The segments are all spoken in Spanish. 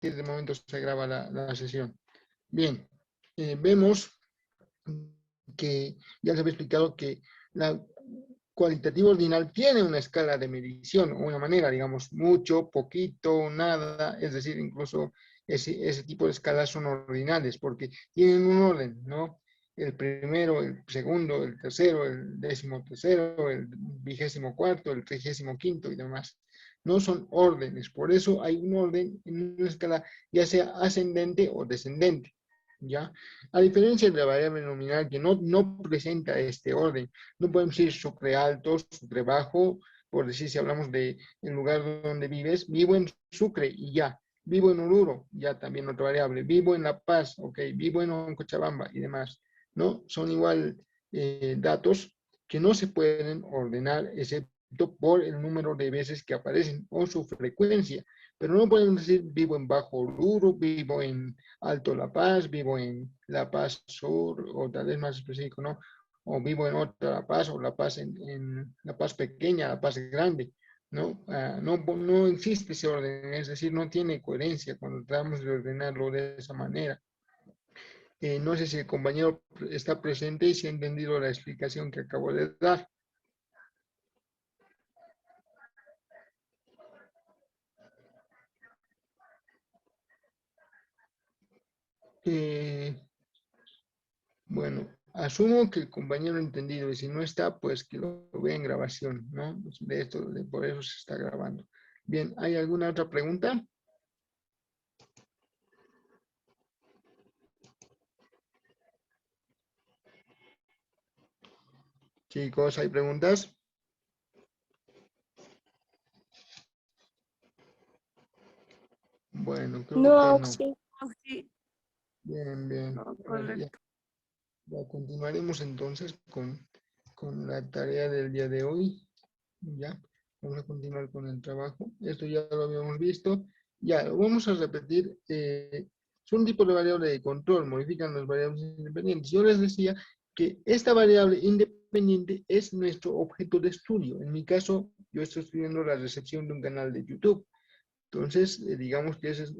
de momento se graba la sesión. Bien, vemos que ya les había explicado que la cualitativo ordinal tiene una escala de medición, o una manera, digamos, mucho, poquito, nada, es decir, incluso ese tipo de escalas son ordinales, porque tienen un orden, ¿no? El primero, el segundo, el tercero, el 13º, el 24º, el 35º y demás. No son órdenes, por eso hay un orden en una escala ya sea ascendente o descendente, ¿ya? A diferencia de la variable nominal que no presenta este orden, no podemos decir Sucre alto, Sucre bajo, por decir si hablamos de el lugar donde vives, vivo en Sucre y ya, vivo en Oruro, ya también otra variable, vivo en La Paz, ok, vivo en Cochabamba y demás, ¿no? Son igual datos que no se pueden ordenar excepto por el número de veces que aparecen o su frecuencia, pero no podemos decir vivo en Bajo Oruro, vivo en Alto La Paz, vivo en La Paz Sur, o tal vez más específico, ¿no? O vivo en otra La Paz, o La Paz en La Paz pequeña, La Paz grande, ¿no? No existe ese orden, es decir, no tiene coherencia cuando tratamos de ordenarlo de esa manera. No sé si el compañero está presente y si ha entendido la explicación que acabo de dar. Bueno, asumo que el compañero ha entendido y si no está, pues que lo vea en grabación, ¿no? De esto, por eso se está grabando. Bien, ¿hay alguna otra pregunta? Chicos, ¿hay preguntas? Bueno, creo que No, no. sí, sí, Bien, bien. no, A ver, correcto. ya continuaremos entonces con la tarea del día de hoy. Ya, vamos a continuar con el trabajo. Esto ya lo habíamos visto. Ya, lo vamos a repetir. Son tipos de variable de control, modifican las variables independientes. Yo les decía que esta variable independiente es nuestro objeto de estudio. En mi caso, yo estoy estudiando la recepción de un canal de YouTube. Entonces, digamos que ese es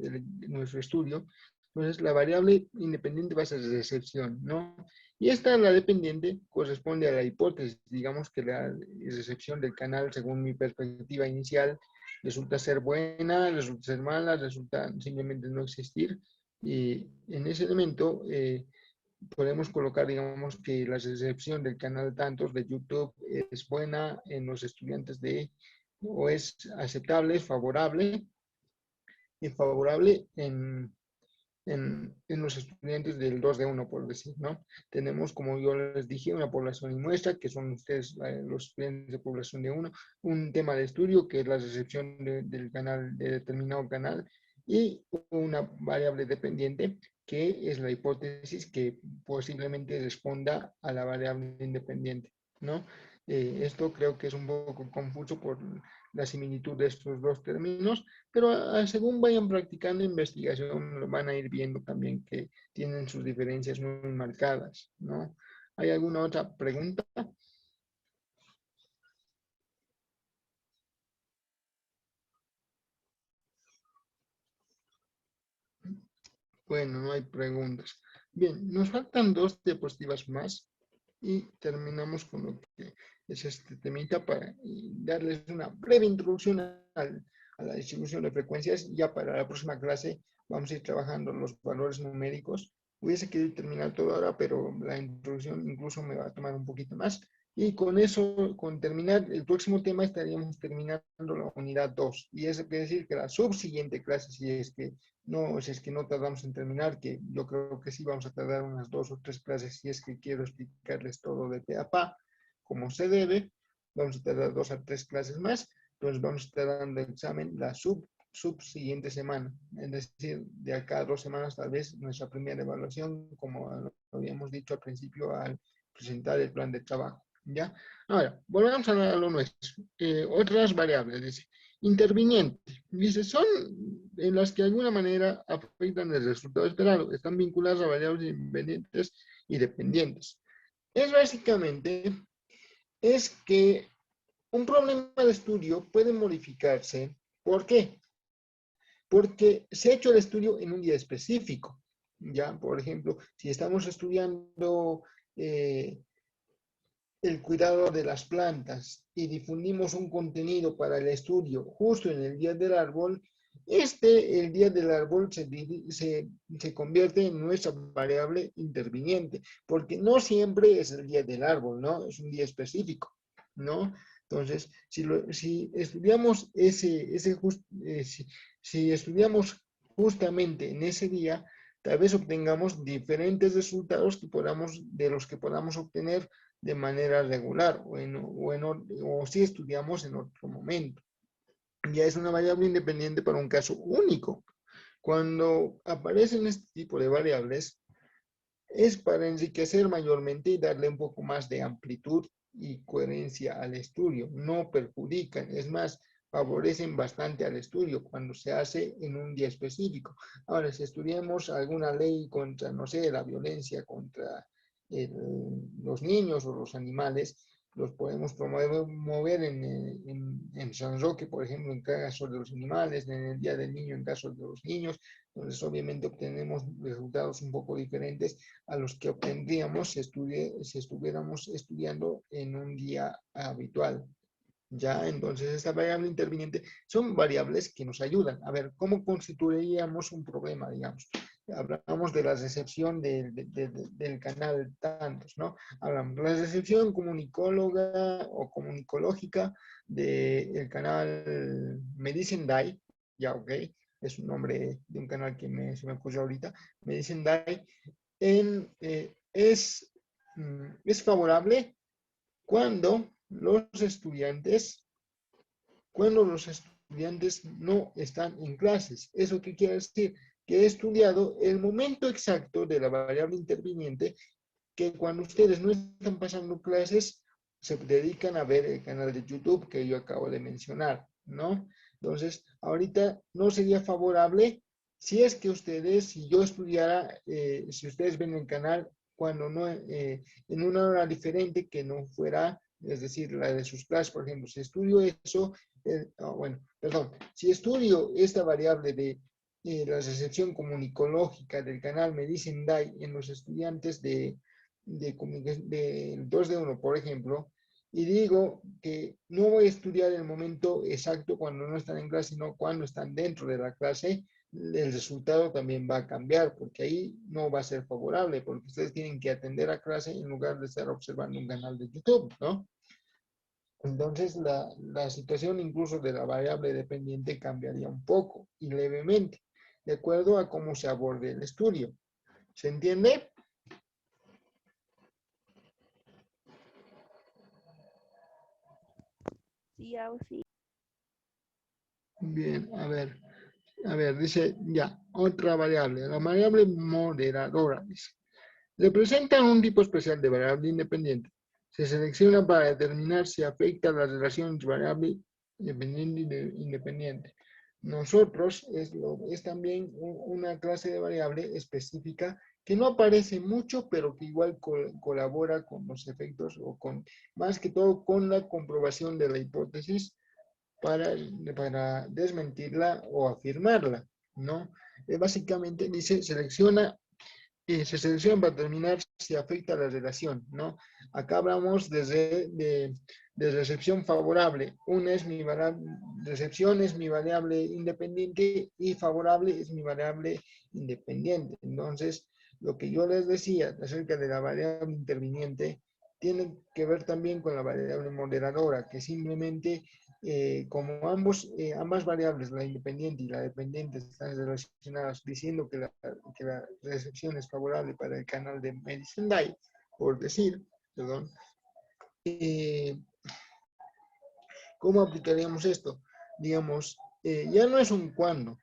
nuestro estudio. Entonces, la variable independiente va a ser recepción, ¿no? Y esta, la dependiente, corresponde a la hipótesis. Digamos que la recepción del canal, según mi perspectiva inicial, resulta ser buena, resulta ser mala, resulta simplemente no existir. Y en ese elemento podemos colocar, digamos, que la recepción del canal tantos de YouTube es buena en los estudiantes o es aceptable, es favorable, y favorable en los estudiantes del 2 de 1, por decir, ¿no? Tenemos, como yo les dije, una población y muestra, que son ustedes los estudiantes de población de 1, un tema de estudio, que es la recepción del canal, de determinado canal, y una variable dependiente, que es la hipótesis que posiblemente responda a la variable independiente, ¿no? Esto creo que es un poco confuso por la similitud de estos dos términos, pero según vayan practicando investigación, van a ir viendo también que tienen sus diferencias muy marcadas, ¿no? ¿Hay alguna otra pregunta? Bueno, no hay preguntas. Bien, nos faltan dos diapositivas más y terminamos con lo que es este temita para darles una breve introducción a la distribución de frecuencias. Ya para la próxima clase vamos a ir trabajando los valores numéricos. Hubiese querido terminar todo ahora, pero la introducción incluso me va a tomar un poquito más. Y con eso, con terminar el próximo tema, estaríamos terminando la unidad 2. Y eso quiere decir que la subsiguiente clase, si es que no tardamos en terminar, que yo creo que sí vamos a tardar unas 2 o 3 clases si es que quiero explicarles todo de pe a pa, como se debe, vamos a tardar 2 a 3 clases más, entonces vamos a estar dando examen la subsiguiente semana, es decir, de acá a 2 semanas tal vez nuestra primera evaluación, como lo habíamos dicho al principio al presentar el plan de trabajo. ¿Ya? Ahora, volvamos a lo nuestro. Otras variables, dice. Interviniente. Dice, son en las que de alguna manera afectan el resultado esperado. Están vinculadas a variables independientes y dependientes. Es básicamente, es que un problema de estudio puede modificarse. ¿Por qué? porque se ha hecho el estudio en un día específico. Ya, por ejemplo, si estamos estudiando el cuidado de las plantas y difundimos un contenido para el estudio justo en el Día del Árbol, el Día del Árbol se convierte en nuestra variable interviniente, porque no siempre es el Día del Árbol, ¿no? Es un día específico, ¿no? Entonces, si estudiamos si estudiamos justamente en ese día, tal vez obtengamos diferentes resultados de los que podamos obtener de manera regular o si estudiamos en otro momento. Ya es una variable independiente para un caso único. Cuando aparecen este tipo de variables, es para enriquecer mayormente y darle un poco más de amplitud y coherencia al estudio. No perjudican, es más, favorecen bastante al estudio cuando se hace en un día específico. Ahora, si estudiamos alguna ley contra, no sé, la violencia contra los niños o los animales, los podemos promover en San Roque, por ejemplo, en caso de los animales, en el Día del Niño en caso de los niños. Entonces, obviamente, obtenemos resultados un poco diferentes a los que obtendríamos si estuviéramos estudiando en un día habitual. Ya, entonces esta variable interviniente son variables que nos ayudan. A ver, ¿cómo constituiríamos un problema, digamos? Hablamos de la recepción del canal tantos, ¿no? Hablamos de la recepción comunicóloga o comunicológica del canal Medicine Die, ya, ok, es un nombre de un canal que se me ocurrió ahorita, Medicine Die, es favorable cuando cuando los estudiantes no están en clases. ¿Eso qué quiere decir? Que he estudiado el momento exacto de la variable interviniente, que cuando ustedes no están pasando clases, se dedican a ver el canal de YouTube que yo acabo de mencionar, ¿no? Entonces, ahorita no sería favorable si es que si yo estudiara, si ustedes ven el canal cuando no, en una hora diferente que no fuera, es decir, la de sus clases, por ejemplo, si estudio eso, si estudio esta variable de la recepción comunicológica del canal Medicine Die en los estudiantes del 2D1, por ejemplo, y digo que no voy a estudiar el momento exacto cuando no están en clase, sino cuando están dentro de la clase, el resultado también va a cambiar, porque ahí no va a ser favorable, porque ustedes tienen que atender a clase en lugar de estar observando un canal de YouTube, ¿no? Entonces, la situación incluso de la variable dependiente cambiaría un poco y levemente, de acuerdo a cómo se aborde el estudio. ¿Se entiende? Sí, sí. Bien, a ver, dice ya, otra variable, la variable moderadora, dice. Representan un tipo especial de variable independiente. Se selecciona para determinar si afecta a la relación entre variable independiente e independiente. Nosotros es también una clase de variable específica que no aparece mucho, pero que igual colabora con los efectos o más que todo con la comprobación de la hipótesis para desmentirla o afirmarla, ¿no? Básicamente dice, se selecciona para determinar si afecta a la relación, ¿no? Acá hablamos de recepción favorable. Recepción es mi variable independiente y favorable es mi variable independiente. Entonces, lo que yo les decía acerca de la variable interviniente tiene que ver también con la variable moderadora, que simplemente como ambas variables, la independiente y la dependiente, están relacionadas diciendo que la recepción es favorable para el canal de Medicine Die, por decir, perdón, ¿cómo aplicaríamos esto? Digamos, ya no es un cuándo,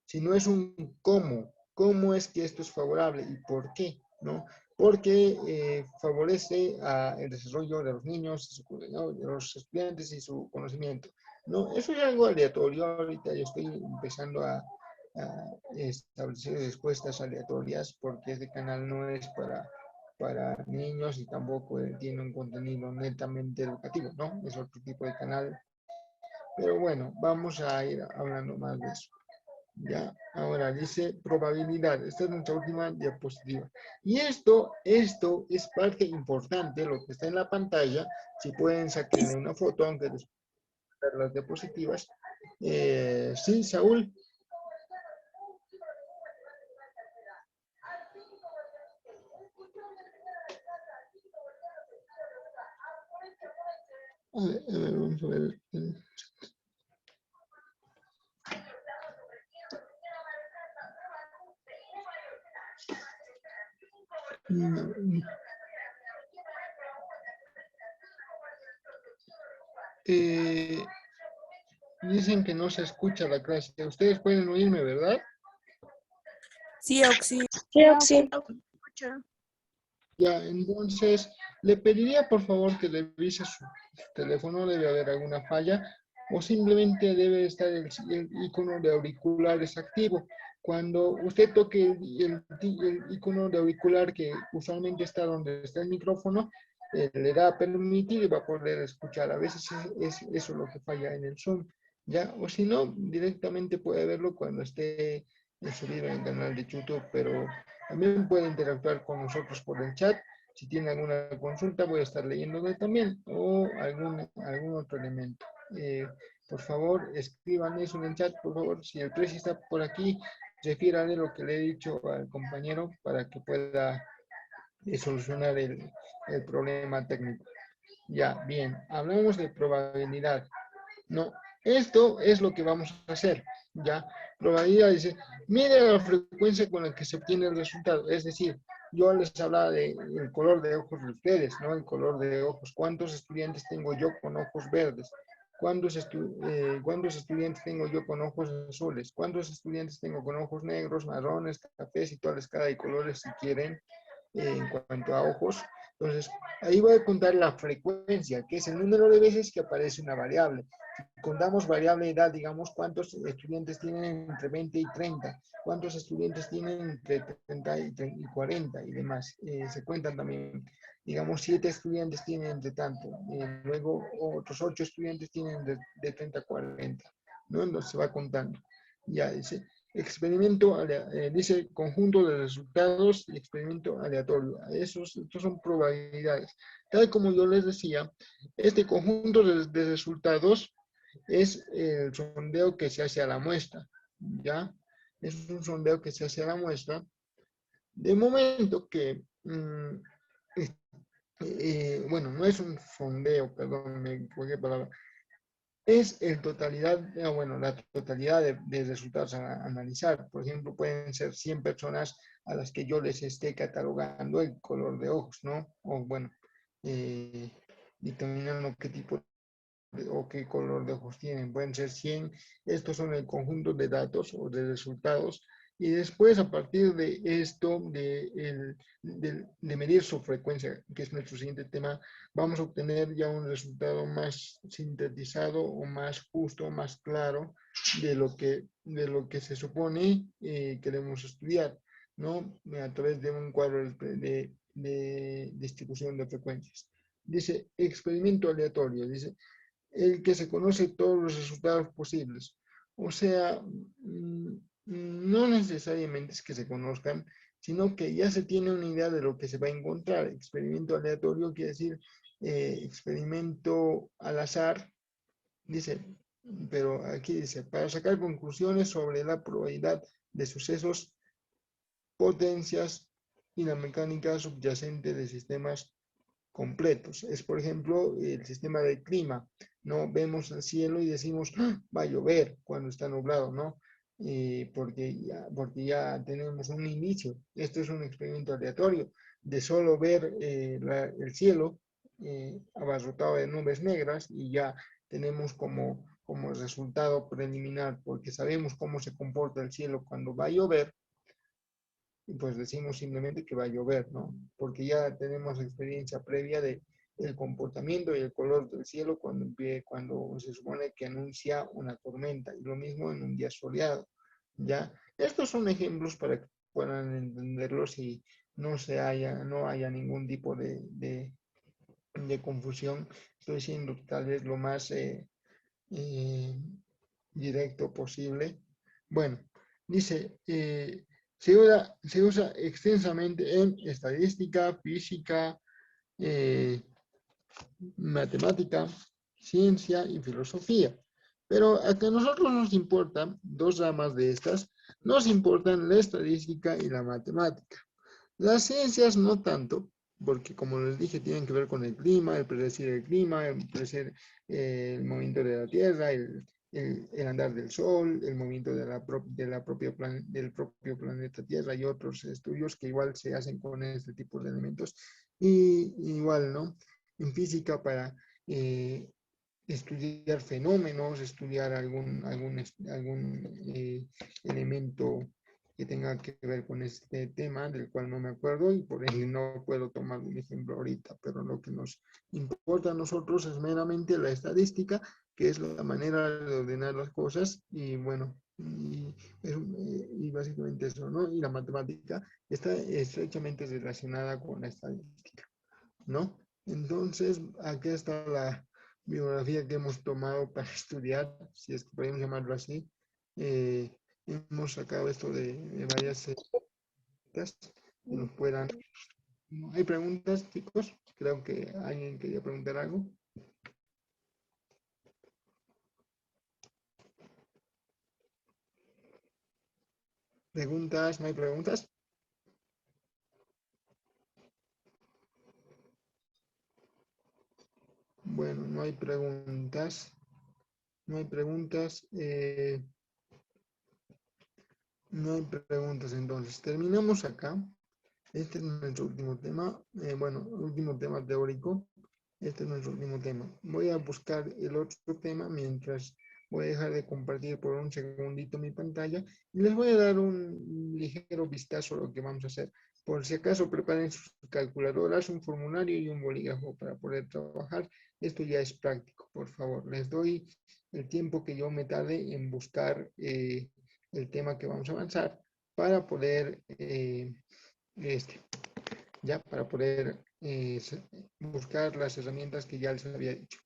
sino es un cómo. ¿Cómo es que esto es favorable y por qué? ¿No? Porque favorece el desarrollo de los niños, ¿no? De los estudiantes y su conocimiento. ¿No? Eso es algo aleatorio. Ahorita yo estoy empezando a establecer respuestas aleatorias porque este canal no es para niños y tampoco tiene un contenido netamente educativo, ¿no? Es otro tipo de canal. Pero bueno, vamos a ir hablando más de eso. Ya, ahora dice probabilidad. Esta es nuestra última diapositiva. Y esto es parte importante, lo que está en la pantalla. Si pueden sacarle una foto, aunque después de las diapositivas. Sí, Saúl. A ver, vamos a ver. Dicen que no se escucha la clase. Ustedes pueden oírme, ¿verdad? Sí, Oxy. Sí, Oxy. Ya, entonces le pediría por favor que revise su teléfono, debe haber alguna falla o simplemente debe estar el icono de auriculares activo. Cuando usted toque el icono de auricular que usualmente está donde está el micrófono, le da a permitir y va a poder escuchar. A veces es eso lo que falla en el Zoom, ¿ya? O si no, directamente puede verlo cuando esté subido en el canal de YouTube, pero también puede interactuar con nosotros por el chat. Si tiene alguna consulta, voy a estar leyéndole también o algún otro elemento. Por favor, escriban eso en el chat, por favor. Si el precio está por aquí, refiérale lo que le he dicho al compañero para que pueda solucionar el problema técnico. Ya, bien, hablamos de probabilidad. No, esto es lo que vamos a hacer, ¿ya? Probabilidad dice, mire la frecuencia con la que se obtiene el resultado. Es decir, yo les hablaba del color de ojos de ustedes, ¿no? El color de ojos. ¿Cuántos estudiantes tengo yo con ojos verdes? ¿Cuántos estudiantes tengo yo con ojos azules? ¿Cuántos estudiantes tengo con ojos negros, marrones, cafés y toda la escala de colores si quieren? En cuanto a ojos. Entonces, ahí voy a contar la frecuencia, que es el número de veces que aparece una variable. Si contamos variable edad, digamos, cuántos estudiantes tienen entre 20 y 30, cuántos estudiantes tienen entre 30 y 40 y demás. Se cuentan también, digamos, 7 estudiantes tienen entre tanto, luego otros 8 estudiantes tienen de 30 a 40, ¿no? Entonces se va contando. Ya dice, experimento, dice conjunto de resultados y experimento aleatorio. Estos son probabilidades. Tal como yo les decía, este conjunto de resultados es el sondeo que se hace a la muestra, ¿ya? Es un sondeo que se hace a la muestra. De momento que, bueno, no es un sondeo, perdón, me equivoqué palabra, es el totalidad, bueno, la totalidad de resultados a analizar. Por ejemplo, pueden ser 100 personas a las que yo les esté catalogando el color de ojos, ¿no? O bueno, determinando qué tipo o qué color de ojos tienen. Pueden ser 100. Estos son el conjunto de datos o de resultados. Y después, a partir de esto, de medir su frecuencia, que es nuestro siguiente tema, vamos a obtener ya un resultado más sintetizado o más justo, más claro de lo que se supone queremos estudiar, ¿no? A través de un cuadro de distribución de frecuencias. Dice experimento aleatorio, dice el que se conoce todos los resultados posibles. O sea, no necesariamente es que se conozcan, sino que ya se tiene una idea de lo que se va a encontrar. Experimento aleatorio quiere decir experimento al azar, dice, pero aquí dice, para sacar conclusiones sobre la probabilidad de sucesos, potencias y la mecánica subyacente de sistemas completos. Es, por ejemplo, el sistema de clima, ¿no? Vemos el cielo y decimos, ¡ah! Va a llover cuando está nublado, ¿no? Porque ya tenemos un inicio. Esto es un experimento aleatorio de solo ver el cielo abarrotado de nubes negras y ya tenemos como resultado preliminar, porque sabemos cómo se comporta el cielo cuando va a llover, y pues decimos simplemente que va a llover, ¿no? Porque ya tenemos experiencia previa de el comportamiento y el color del cielo cuando se supone que anuncia una tormenta, y lo mismo en un día soleado, ¿ya? Estos son ejemplos para que puedan entenderlos y no haya ningún tipo de confusión. Estoy siendo tal vez lo más eh, directo posible. Bueno, dice, se usa extensamente en estadística, física, matemática, ciencia y filosofía. Pero a que a nosotros nos importan dos ramas de estas, nos importan la estadística y la matemática. Las ciencias no tanto, porque como les dije, tienen que ver con el predecir el clima, el predecir el movimiento de la Tierra, el andar del Sol, el movimiento del propio planeta Tierra y otros estudios que igual se hacen con este tipo de elementos. Y igual, ¿no? En física para eh, estudiar fenómenos, estudiar algún elemento que tenga que ver con este tema, del cual no me acuerdo y por ello no puedo tomar un ejemplo ahorita, pero lo que nos importa a nosotros es meramente la estadística, que es la manera de ordenar las cosas y bueno, y básicamente eso, ¿no? Y la matemática está estrechamente relacionada con la estadística, ¿no? Entonces, aquí está la bibliografía que hemos tomado para estudiar, si es que podemos llamarlo así. Eh, hemos sacado esto de varias citas que nos puedan... ¿No? ¿Hay preguntas, chicos? Creo que alguien quería preguntar algo. ¿Preguntas? ¿No hay preguntas? Bueno, no hay preguntas. No hay preguntas. No hay preguntas, entonces. Terminamos acá. Este es nuestro último tema. Bueno, último tema teórico. Este es nuestro último tema. Voy a buscar el otro tema mientras voy a dejar de compartir por un segundito mi pantalla y les voy a dar un ligero vistazo a lo que vamos a hacer. Por si acaso preparen sus calculadoras, un formulario y un bolígrafo para poder trabajar. Esto ya es práctico, por favor. Les doy el tiempo que yo me tarde en buscar el tema que vamos a avanzar para poder este, ya para poder buscar las herramientas que ya les había dicho.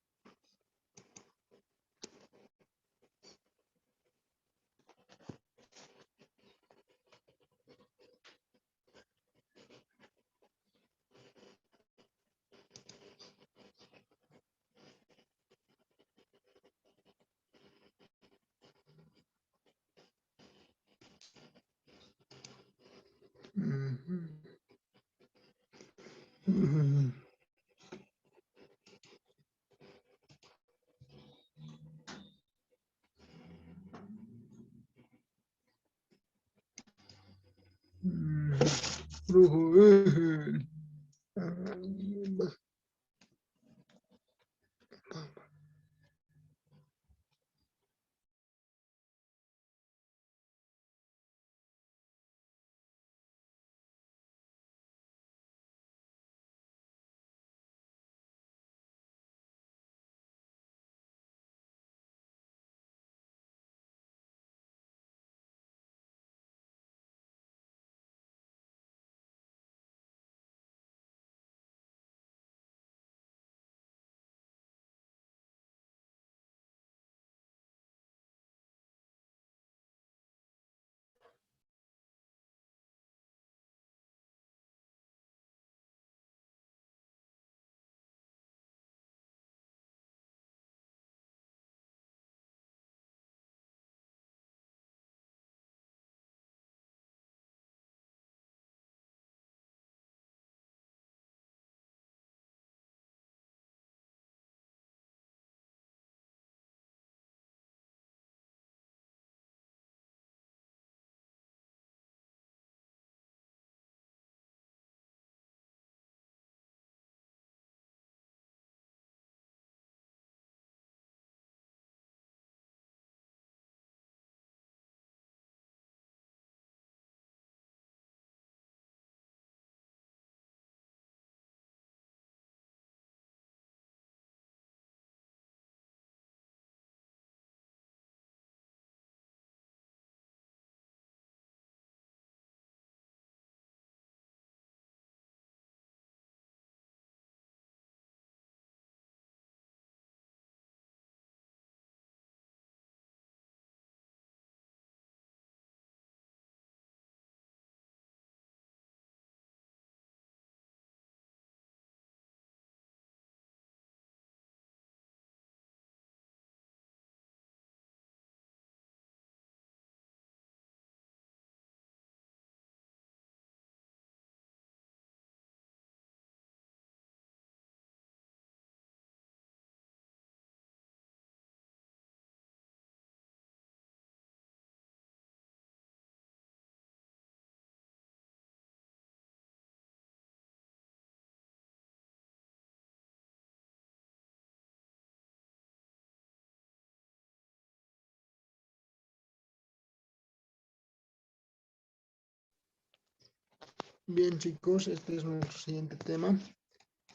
Bien, chicos, este es nuestro siguiente tema.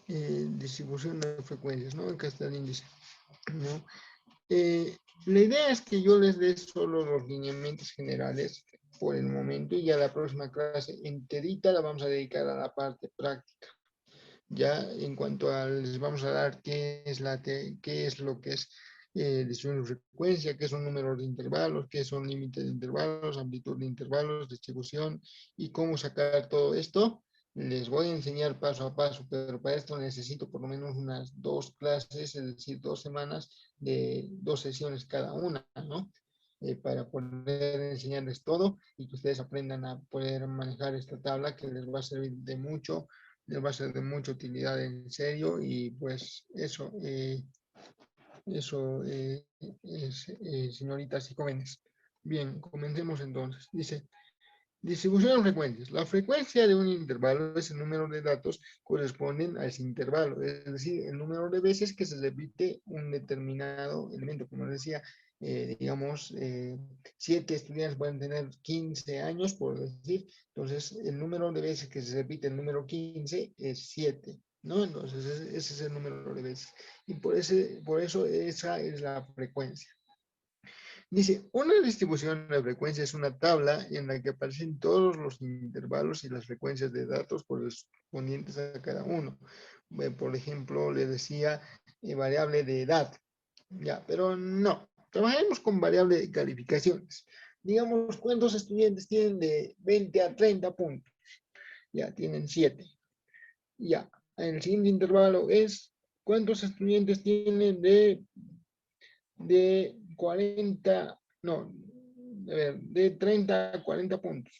Distribución de frecuencias, ¿no? Acá está el índice, ¿no? La idea es que yo les dé solo los lineamientos generales por el momento y ya la próxima clase enterita la vamos a dedicar a la parte práctica. Ya en cuanto a, les vamos a dar qué es, qué es lo que es distribución de frecuencia, qué son números de intervalos, qué son límites de intervalos, amplitud de intervalos, distribución y cómo sacar todo esto. Les voy a enseñar paso a paso, pero para esto necesito por lo menos unas 2 clases, es decir, 2 semanas de 2 sesiones cada una, ¿no? Para poder enseñarles todo y que ustedes aprendan a poder manejar esta tabla que les va a servir de mucho, les va a ser de mucha utilidad en serio y pues eso es, señoritas y jóvenes. Bien, comencemos entonces. Dice, distribución de frecuencias. La frecuencia de un intervalo es el número de datos corresponden a ese intervalo, es decir, el número de veces que se repite un determinado elemento. Como decía, digamos, 7 estudiantes pueden tener 15 años, por decir, entonces el número de veces que se repite el número 15 es 7, ¿no? Entonces ese es el número de veces. Y por eso esa es la frecuencia. Dice, una distribución de frecuencia es una tabla en la que aparecen todos los intervalos y las frecuencias de datos correspondientes a cada uno. Por ejemplo, le decía variable de edad. Ya, pero no. Trabajemos con variable de calificaciones. Digamos, ¿cuántos estudiantes tienen de 20 a 30 puntos? Ya, tienen 7. Ya, el siguiente intervalo es, ¿cuántos estudiantes tienen de 40, no, a ver, de 30 a 40 puntos?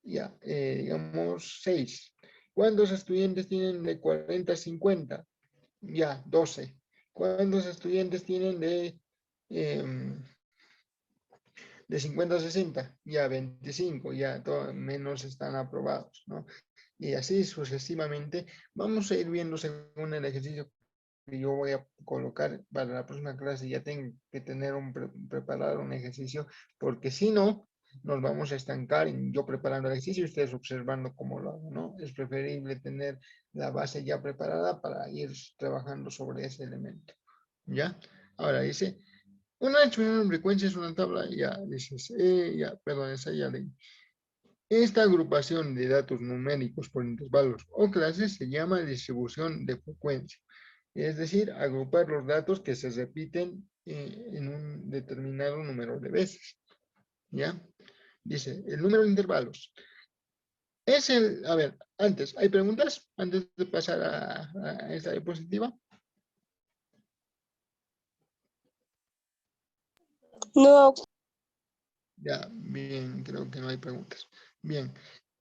Ya, digamos 6. ¿Cuántos estudiantes tienen de 40 a 50? Ya, 12. ¿Cuántos estudiantes tienen de 50 a 60? Ya, 25. Ya, menos están aprobados, ¿no? Y así sucesivamente. Vamos a ir viendo según el ejercicio que yo voy a colocar para la próxima clase. Ya tengo que tener preparado un ejercicio, porque si no, nos vamos a estancar en yo preparando el ejercicio y ustedes observando cómo lo hago, ¿no? Es preferible tener la base ya preparada para ir trabajando sobre ese elemento, ¿ya? Ahora dice, una distribución en frecuencia es una tabla, ya dices, ya, perdón, esa ya leí. Esta agrupación de datos numéricos por intervalos o clases se llama distribución de frecuencia. Es decir, agrupar los datos que se repiten en un determinado número de veces. ¿Ya? Dice, el número de intervalos. A ver, antes, ¿hay preguntas? Antes de pasar a esta diapositiva. No, Ya, bien, creo que no hay preguntas. Bien,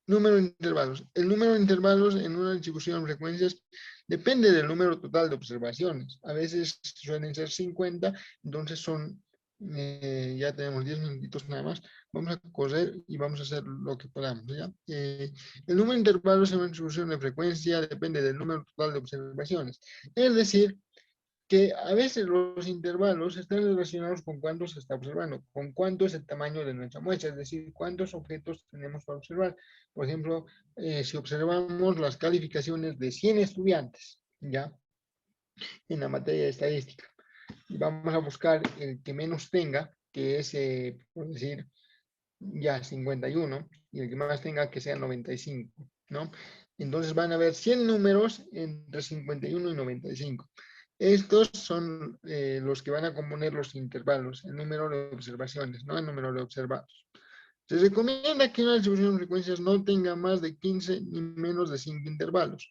número de intervalos. El número de intervalos en una distribución de frecuencias depende del número total de observaciones. A veces suelen ser 50, entonces ya tenemos 10 minutitos nada más. Vamos a correr y vamos a hacer lo que podamos, ¿ya? El número de intervalos en una distribución de frecuencia depende del número total de observaciones. Es decir, que a veces los intervalos están relacionados con cuánto se está observando, con cuánto es el tamaño de nuestra muestra, es decir, cuántos objetos tenemos para observar. Por ejemplo, si observamos las calificaciones de 100 estudiantes, ¿ya? En la materia de estadística, y vamos a buscar el que menos tenga, que es, por decir, ya 51, y el que más tenga que sea 95, ¿no? Entonces van a haber 100 números entre 51 y 95. Estos son los que van a componer los intervalos, el número de observaciones, ¿no? El número de observados. Se recomienda que una distribución de frecuencias no tenga más de 15 ni menos de 5 intervalos.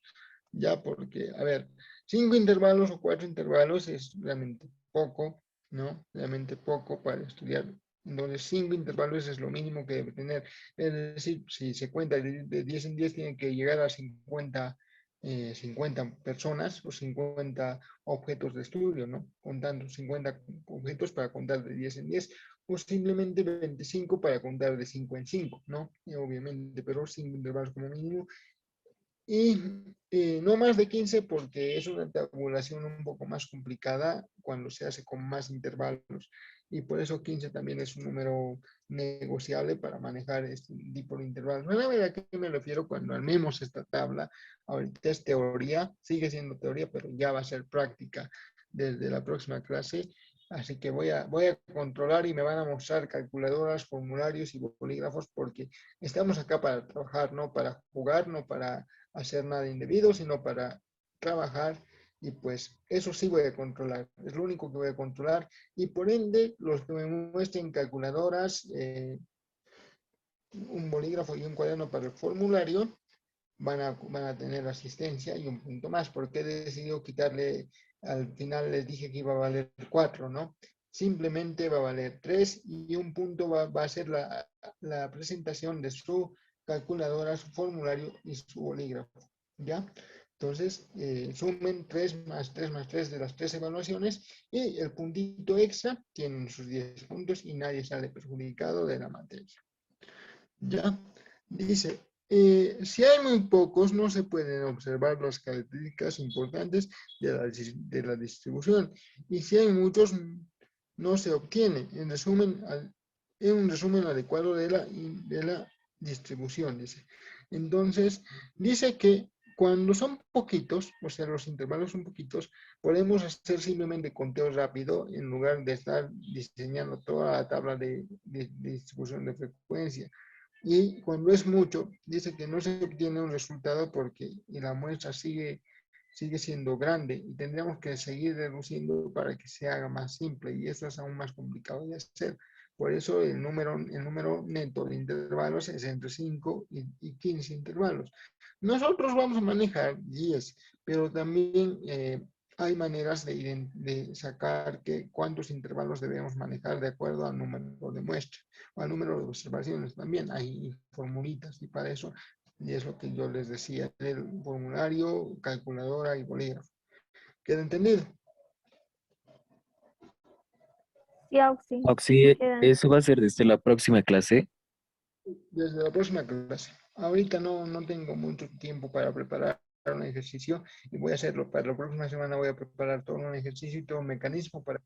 Ya porque, a ver, 5 intervalos o 4 intervalos es realmente poco, ¿no? Realmente poco para estudiar. Entonces, 5 intervalos es lo mínimo que debe tener. Es decir, si se cuenta de 10 en 10, tiene que llegar a 50 personas o 50 objetos de estudio, ¿no? Contando 50 objetos para contar de 10 en 10 o simplemente 25 para contar de 5 en 5, ¿no? Obviamente, pero 5 intervalos como mínimo. Y no más de 15 porque es una tabulación un poco más complicada cuando se hace con más intervalos. y por eso 15 también es un número negociable para manejar este tipo de intervalos. Van a ver a qué me refiero cuando armemos esta tabla. Ahorita es teoría, sigue siendo teoría, pero ya va a ser práctica desde la próxima clase. Así que voy a controlar y me van a mostrar calculadoras, formularios y bolígrafos porque estamos acá para trabajar, no para jugar, no para hacer nada indebido, sino para trabajar y pues eso sí voy a controlar. Es lo único que voy a controlar y por ende los que me muestren calculadoras, un bolígrafo y un cuaderno para el formulario van a tener asistencia y un punto más, porque he decidido quitarle, al final les dije que iba a valer 4, ¿no? Simplemente va a valer 3 y un punto va a ser la presentación de su calculadora, su formulario y su bolígrafo, ¿ya? Entonces, sumen 3 más 3 más 3 de las 3 evaluaciones y el puntito extra tienen sus 10 puntos y nadie sale perjudicado de la materia. ¿Ya? Dice, si hay muy pocos, no se pueden observar las características importantes de la distribución. Y si hay muchos, no se obtiene. En un resumen adecuado de la distribución, dice. Entonces, dice que cuando son poquitos, o sea, los intervalos son poquitos, podemos hacer simplemente conteo rápido en lugar de estar diseñando toda la tabla de distribución de frecuencia. Y cuando es mucho, dice que no se obtiene un resultado porque la muestra sigue siendo grande y tendríamos que seguir reduciendo para que se haga más simple y eso es aún más complicado de hacer. Por eso el número neto de intervalos es entre 5 y 15 intervalos. Nosotros vamos a manejar 10, pero también hay maneras de sacar cuántos intervalos debemos manejar de acuerdo al número de muestras o al número de observaciones también. Hay formulitas y para eso, y es lo que yo les decía, el formulario, calculadora y bolígrafo. ¿Queda entendido? Sí, Auxi. Oxy, Queda. eso va a ser desde la próxima clase. Desde la próxima clase. Ahorita no tengo mucho tiempo para preparar un ejercicio y voy a hacerlo. Para la próxima semana voy a preparar todo un ejercicio y todo un mecanismo para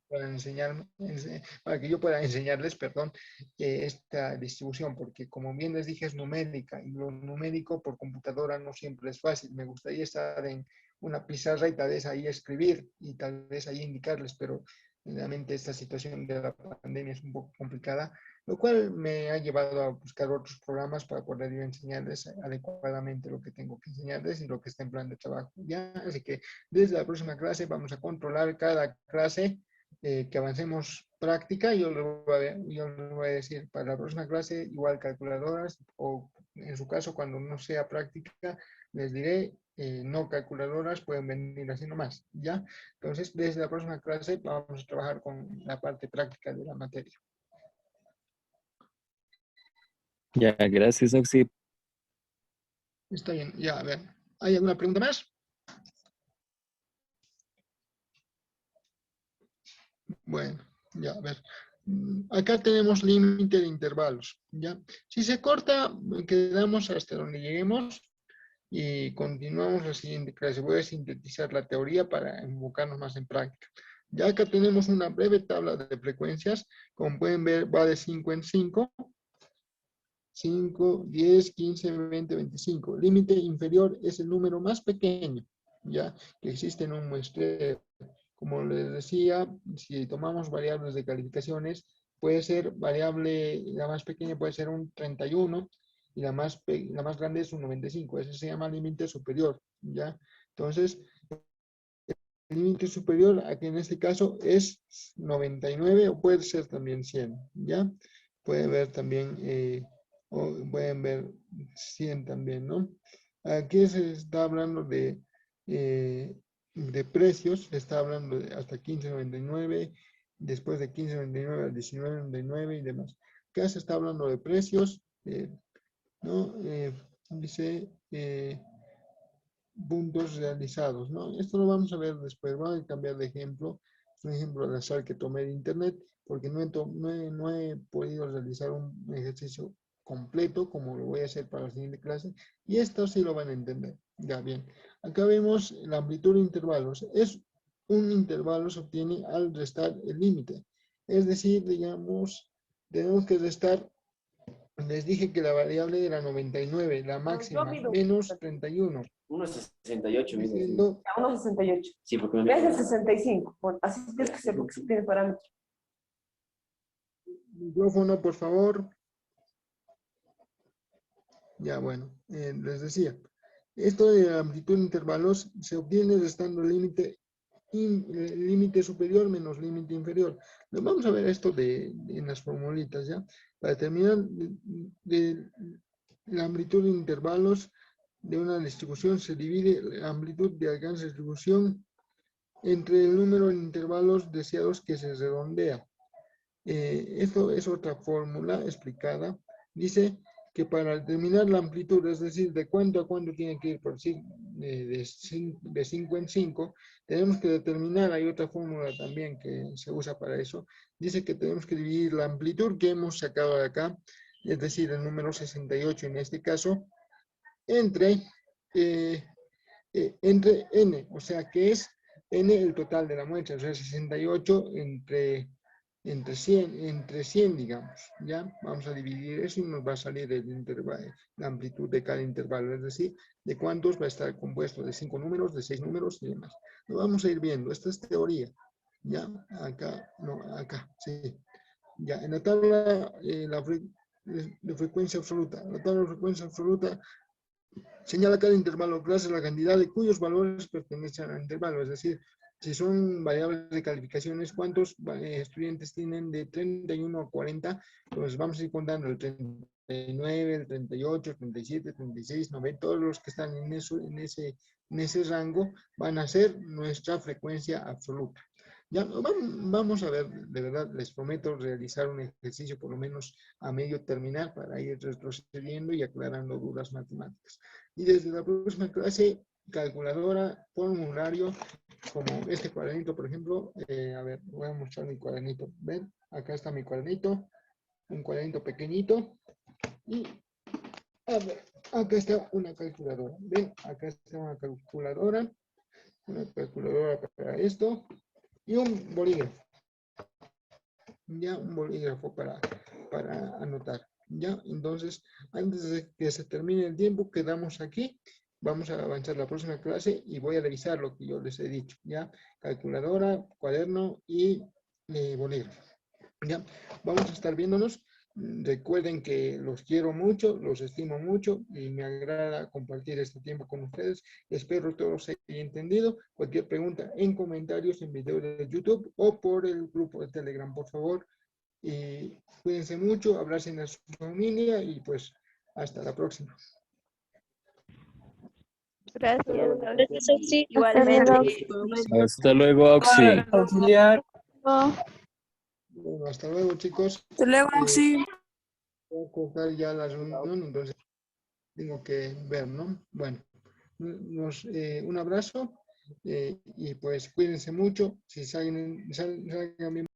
para que yo pueda enseñarles, perdón, esta distribución, porque como bien les dije es numérica y lo numérico por computadora no siempre es fácil. Me gustaría estar en una pizarra y tal vez ahí escribir y tal vez ahí indicarles, pero realmente esta situación de la pandemia es un poco complicada, lo cual me ha llevado a buscar otros programas para poder yo enseñarles adecuadamente lo que tengo que enseñarles y lo que está en plan de trabajo. ¿Ya? Así que desde la próxima clase vamos a controlar cada clase que avancemos práctica. Yo les voy a decir para la próxima clase igual calculadoras o en su caso cuando no sea práctica les diré no calculadoras pueden venir así nomás. ¿Ya? Entonces desde la próxima clase vamos a trabajar con la parte práctica de la materia. Ya, gracias, Oxy. Está bien, ya, a ver. ¿Hay alguna pregunta más? Bueno, ya, a ver. Acá tenemos límite de intervalos, ¿ya? Si se corta, quedamos hasta donde lleguemos y continuamos la siguiente clase. Voy a sintetizar la teoría para enfocarnos más en práctica. Ya acá tenemos una breve tabla de frecuencias. Como pueden ver, va de 5 en 5. 5, 10, 15, 20, 25. Límite inferior es el número más pequeño, ya, que existe en un muestreo. Como les decía, si tomamos variables de calificaciones, puede ser variable, la más pequeña puede ser un 31 y la más grande es un 95. Ese se llama límite superior, ya. Entonces, el límite superior, aquí en este caso, es 99 o puede ser también 100, ¿ya? Puede ver también, o pueden ver 100 también, ¿no? Aquí se está hablando de precios, se está hablando de hasta 15.99, después de 15.99 a 19.99 y demás. Acá se está hablando de precios, ¿no? Dice puntos realizados, ¿no? Esto lo vamos a ver después, voy a cambiar de ejemplo, es un ejemplo al azar que tomé de internet, porque no he podido realizar un ejercicio completo como lo voy a hacer para la siguiente clase, y esto sí lo van a entender. Ya, bien. Acá vemos la amplitud de intervalos. Un intervalo se obtiene al restar el límite. Es decir, digamos, tenemos que restar, les dije que la variable era 99, la máxima, menos 31. 1.68, mismo. Diciendo, 1.68. Sí, porque En vez de 65. Bueno, así tienes que ser porque tiene parámetro. micrófono, por favor. Ya, bueno, les decía, esto de la amplitud de intervalos se obtiene restando límite superior menos límite inferior. Vamos a ver esto en las formulitas, ¿ya? Para determinar la amplitud de intervalos de una distribución se divide la amplitud de alcance de distribución entre el número de intervalos deseados que se redondea. Esto es otra fórmula explicada. Dice que para determinar la amplitud, es decir, de cuánto a cuánto tiene que ir, por decir, de 5 en 5, tenemos que determinar, hay otra fórmula también que se usa para eso, dice que tenemos que dividir la amplitud que hemos sacado de acá, es decir, el número 68 en este caso, entre n, o sea que es n el total de la muestra, o sea 68 entre 100, digamos, ¿ya? Vamos a dividir eso y nos va a salir el intervalo, la amplitud de cada intervalo, es decir, de cuántos va a estar compuesto, de 5 números, de 6 números y demás. Lo vamos a ir viendo, esta es teoría, ¿ya? Acá, no, acá, sí. Ya, en la tabla de frecuencia absoluta, la tabla de frecuencia absoluta señala cada intervalo clase la cantidad de cuyos valores pertenecen al intervalo, es decir, si son variables de calificaciones, ¿cuántos estudiantes tienen de 31 a 40? Pues vamos a ir contando el 39, el 38, el 37, 36, 90, todos los que están en ese rango van a ser nuestra frecuencia absoluta. Ya, vamos a ver, de verdad, les prometo realizar un ejercicio por lo menos a medio terminar para ir retrocediendo y aclarando dudas matemáticas. Y desde la próxima clase, calculadora, formulario, como este cuadernito, por ejemplo, a ver, voy a mostrar mi cuadernito. ¿Ven? Acá está mi cuadernito, un cuadernito pequeñito. Y, a ver, acá está una calculadora. ¿Ven? Acá está una calculadora para esto. Y un bolígrafo. Ya, un bolígrafo para anotar. Ya, entonces, antes de que se termine el tiempo, quedamos aquí. Vamos a avanzar la próxima clase y voy a revisar lo que yo les he dicho. Ya, calculadora, cuaderno y bolígrafo. Ya, vamos a estar viéndonos. Recuerden que los quiero mucho, los estimo mucho y me agrada compartir este tiempo con ustedes. Espero todos se hayan entendido. Cualquier pregunta en comentarios, en video de YouTube o por el grupo de Telegram, por favor. Y cuídense mucho, abracen a su familia y pues hasta la próxima. Gracias. Gracias, Oxy. Igualmente. Hasta luego, Oxy. Auxiliar. Bueno, hasta luego, chicos. Hasta luego, Oxy. Voy a cortar ya la reunión, entonces tengo que ver, ¿no? Bueno, un abrazo y pues cuídense mucho. Si salgan bien